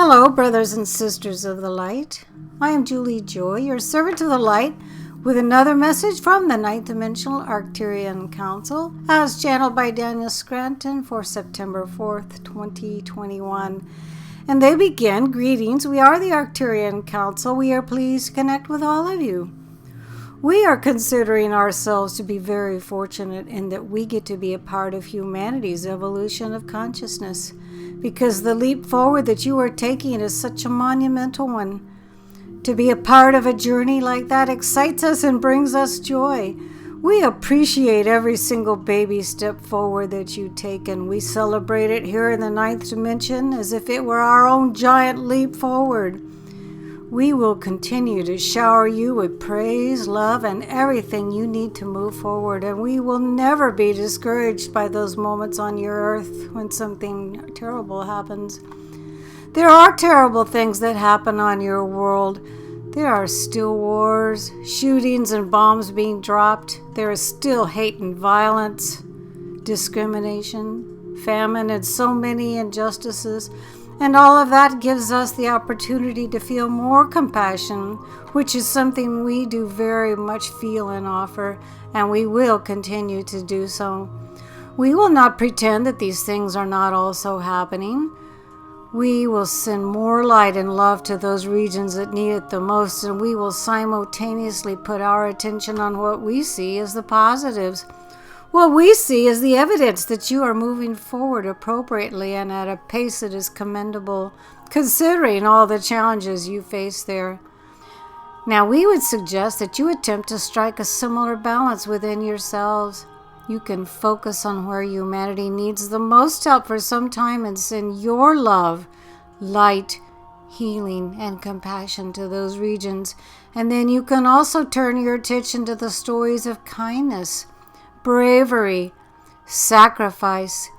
Hello, brothers and sisters of the light. I am Julie Joy, your servant of the light, with another message from the ninth dimensional Arcturian Council, as channeled by Daniel Scranton for September 4th, 2021. And they begin, greetings, we are the Arcturian Council. We are pleased to connect with all of you. We are considering ourselves to be very fortunate in that we get to be a part of humanity's evolution of consciousness, because the leap forward that you are taking is such a monumental one. To be a part of a journey like that excites us and brings us joy. We appreciate every single baby step forward that you take, and we celebrate it here in the ninth dimension as if it were our own giant leap forward. We will continue to shower you with praise, love, and everything you need to move forward, and we will never be discouraged by those moments on your earth when something terrible happens. There are terrible things that happen on your world. There are still wars, shootings, and bombs being dropped. There is still hate and violence, discrimination, famine, and so many injustices. And all of that gives us the opportunity to feel more compassion, which is something we do very much feel and offer, and we will continue to do so. We will not pretend that these things are not also happening. We will send more light and love to those regions that need it the most, and we will simultaneously put our attention on what we see as the positives. What we see is the evidence that you are moving forward appropriately and at a pace that is commendable, considering all the challenges you face there. Now, we would suggest that you attempt to strike a similar balance within yourselves. You can focus on where humanity needs the most help for some time and send your love, light, healing, and compassion to those regions. And then you can also turn your attention to the stories of kindness, bravery, sacrifice,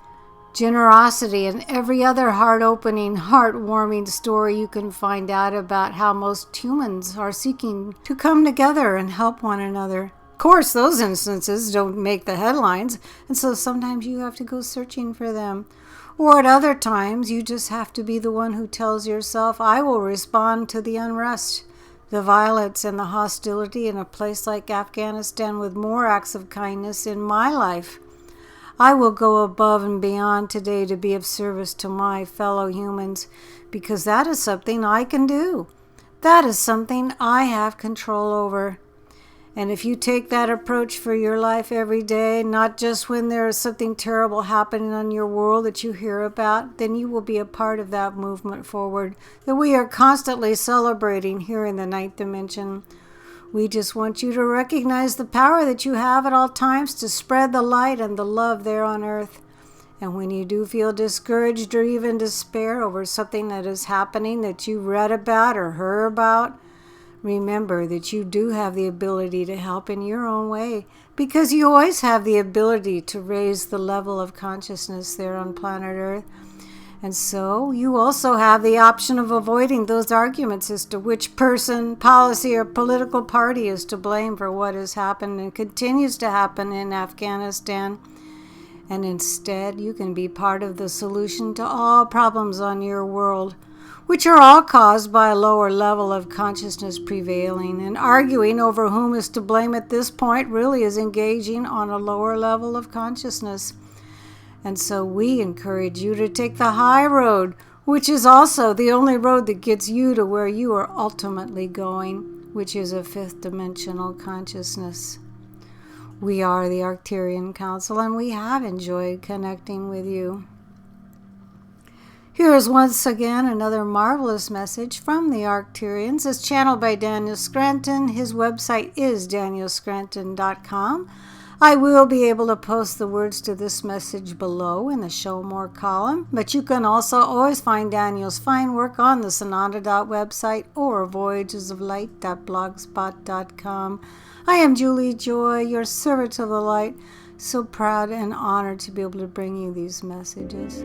generosity, and every other heart-opening, heart-warming story you can find out about how most humans are seeking to come together and help one another. Of course, those instances don't make the headlines, and so sometimes you have to go searching for them. Or at other times, you just have to be the one who tells yourself, I will respond to the unrest, the violence, and the hostility in a place like Afghanistan with more acts of kindness in my life. I will go above and beyond today to be of service to my fellow humans, because that is something I can do. That is something I have control over. And if you take that approach for your life every day, not just when there is something terrible happening on your world that you hear about, then you will be a part of that movement forward that we are constantly celebrating here in the ninth dimension. We just want you to recognize the power that you have at all times to spread the light and the love there on earth. And when you do feel discouraged or even despair over something that is happening that you read about or heard about, remember that you do have the ability to help in your own way, because you always have the ability to raise the level of consciousness there on planet Earth. And so you also have the option of avoiding those arguments as to which person, policy, or political party is to blame for what has happened and continues to happen in Afghanistan. And instead, you can be part of the solution to all problems on your world, which are all caused by a lower level of consciousness prevailing, and arguing over whom is to blame at this point really is engaging on a lower level of consciousness. And so we encourage you to take the high road, which is also the only road that gets you to where you are ultimately going, which is a fifth dimensional consciousness. We are the Arcturian Council, and we have enjoyed connecting with you. Here is once again another marvelous message from the Arcturians, as channeled by Daniel Scranton. His website is danielscranton.com. I will be able to post the words to this message below in the Show More column, but you can also always find Daniel's fine work on the Sananda website or voyagesoflight.blogspot.com. I am Julie Joy, your servant of the light, so proud and honored to be able to bring you these messages.